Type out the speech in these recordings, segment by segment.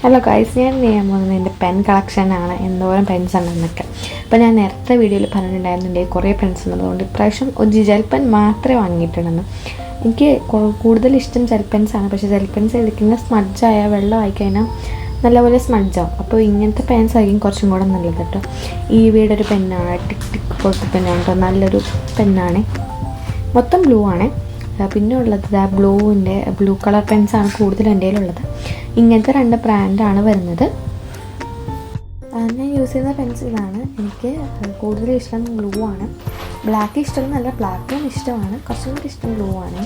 Hello guys, ഞാൻ ചെയ്യാൻ പോകുന്നത് എൻ്റെ പെൻ കളക്ഷനാണ്. എന്തോരം പെൻസ് ഉണ്ടെന്നൊക്കെ. അപ്പോൾ ഞാൻ നേരത്തെ വീഡിയോയിൽ പറഞ്ഞിട്ടുണ്ടായിരുന്നു എൻ്റെ കുറേ പെൻസ് ഉള്ളതുകൊണ്ട് ഇപ്രാവശ്യം ഒരു ജെൽ പെൻ മാത്രമേ വാങ്ങിയിട്ടുണ്ടെന്ന്. എനിക്ക് കൂടുതൽ ഇഷ്ടം ജെൽ പെൻസാണ്. പക്ഷേ ജെൽ പെൻസ് എടുക്കുന്ന സ്മഡ്ജായ വെള്ളം ആയിക്കഴിഞ്ഞാൽ നല്ലപോലെ സ്മഡ്ജാവും. അപ്പോൾ ഇങ്ങനത്തെ പെൻസ് ആയിരിക്കും കുറച്ചും കൂടെ നല്ലത് കേട്ടോ. ഈ വീടെ ഒരു പെന്നാണ്, ടിക് ടിക് പോലത്തെ പെന്നാണ് കേട്ടോ. നല്ലൊരു പെന്നാണ്, മൊത്തം ബ്ലൂ ആണ്. പിന്നെ ഉള്ളത് ബ്ലൂ കളർ പെൻസാണ് കൂടുതൽ എൻ്റെ കയ്യിലുള്ളത്. ഇങ്ങനത്തെ 2 ബ്രാൻഡാണ് വരുന്നത്. ഞാൻ യൂസ് ചെയ്യുന്ന പെൻസിലാണ്. എനിക്ക് കൂടുതൽ ഇഷ്ടം ബ്ലൂ ആണ്. ബ്ലാക്ക് ഇഷ്ടമൊന്നുമല്ല, ബ്ലാക്കും ഇഷ്ടമാണ്. കുറച്ചും കൂടി ഇഷ്ടം ബ്ലൂ ആണ്.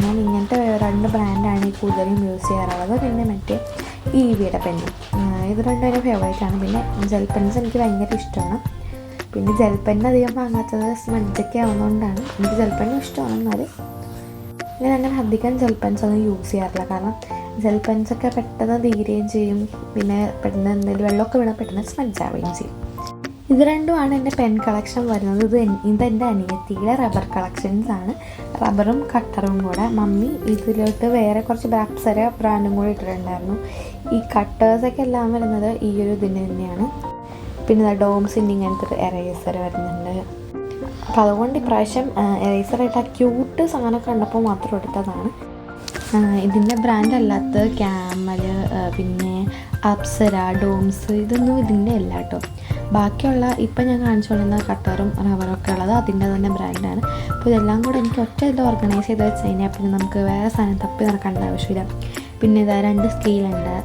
ഞാൻ ഇങ്ങനത്തെ 2 ബ്രാൻഡാണ് കൂടുതലും യൂസ് ചെയ്യാറുള്ളത്. പിന്നെ മറ്റേ ഈ വിയുടെ പെന്ന്, ഇത് രണ്ടും എൻ്റെ ഫേവറേറ്റാണ്. പിന്നെ ജെൽ പെൻസ് എനിക്ക് ഭയങ്കര ഇഷ്ടമാണ്. പിന്നെ ജെൽ പെൻ അധികം വാങ്ങാത്തത് സ്മഡ്ജൊക്കെ ആവുന്നതുകൊണ്ടാണ്. എനിക്ക് ജെൽ പെന്നും ഇഷ്ടമാണ്. എന്നാലും ഞാൻ അങ്ങനെ അധികം ജെൽ പെൻസ് ഒന്നും യൂസ് ചെയ്യാറില്ല. കാരണം ജെൽ പെൻസൊക്കെ പെട്ടെന്ന് തീരുകയും ചെയ്യും. പിന്നെ പെട്ടെന്ന് എന്തെങ്കിലും വെള്ളമൊക്കെ വീണാൽ പെട്ടെന്ന് സ്മഡ്ജ് ആവുകയും ചെയ്യും. ഇത് രണ്ടുമാണ് എൻ്റെ പെൻ കളക്ഷൻ വരുന്നത്. ഇതെൻ്റെ അനിയത്തിയുടെ റബ്ബർ കളക്ഷൻസാണ്. റബ്ബറും കട്ടറും കൂടെ. മമ്മി ഇതിലോട്ട് വേറെ കുറച്ച് അപ്സര ബ്രാൻഡും കൂടി ഇട്ടിട്ടുണ്ടായിരുന്നു. ഈ കട്ടേഴ്സൊക്കെ എല്ലാം വരുന്നത് ഈ ഒരു ഇതിന് തന്നെയാണ്. പിന്നെ ഡോംസിൻ്റെ ഇങ്ങനത്തെ ഒരു എറേസർ വരുന്നുണ്ട്. അപ്പോൾ അതുകൊണ്ട് ഇപ്രാവശ്യം എറേസറായിട്ട് ആ ക്യൂട്ട് സാധനമൊക്കെ കണ്ടപ്പോൾ മാത്രം എടുത്തതാണ്. ഇതിൻ്റെ ബ്രാൻഡ് അല്ലാത്ത ക്യാമൽ, പിന്നെ അപ്സര, ഡോംസ്, ഇതൊന്നും ഇതിൻ്റെ അല്ല കേട്ടോ. ബാക്കിയുള്ള ഇപ്പം ഞാൻ കാണിച്ചുകൊണ്ടിരുന്ന കട്ടറും റബ്ബറൊക്കെ ഉള്ളത് അതിൻ്റെ തന്നെ ബ്രാൻഡാണ്. അപ്പോൾ ഇതെല്ലാം കൂടെ എനിക്ക് ഒറ്റ ഇത് ഓർഗനൈസ് ചെയ്ത് വെച്ച് കഴിഞ്ഞാൽ പിന്നെ നമുക്ക് വേറെ സാധനം തപ്പി നടക്കേണ്ട ആവശ്യമില്ല. പിന്നെ ഇതാ 2 സ്കെയിലുണ്ട്.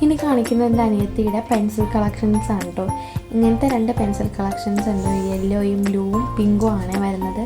ഇനി കാണിക്കുന്നത് എൻ്റെ അനിയത്തിയുടെ പെൻസിൽ കളക്ഷൻസ് ആണ് കേട്ടോ. ഇങ്ങനത്തെ 2 പെൻസിൽ കളക്ഷൻസ് ഉണ്ട്. യെല്ലോയും ബ്ലൂവും പിങ്കും ആണ് വരുന്നത്.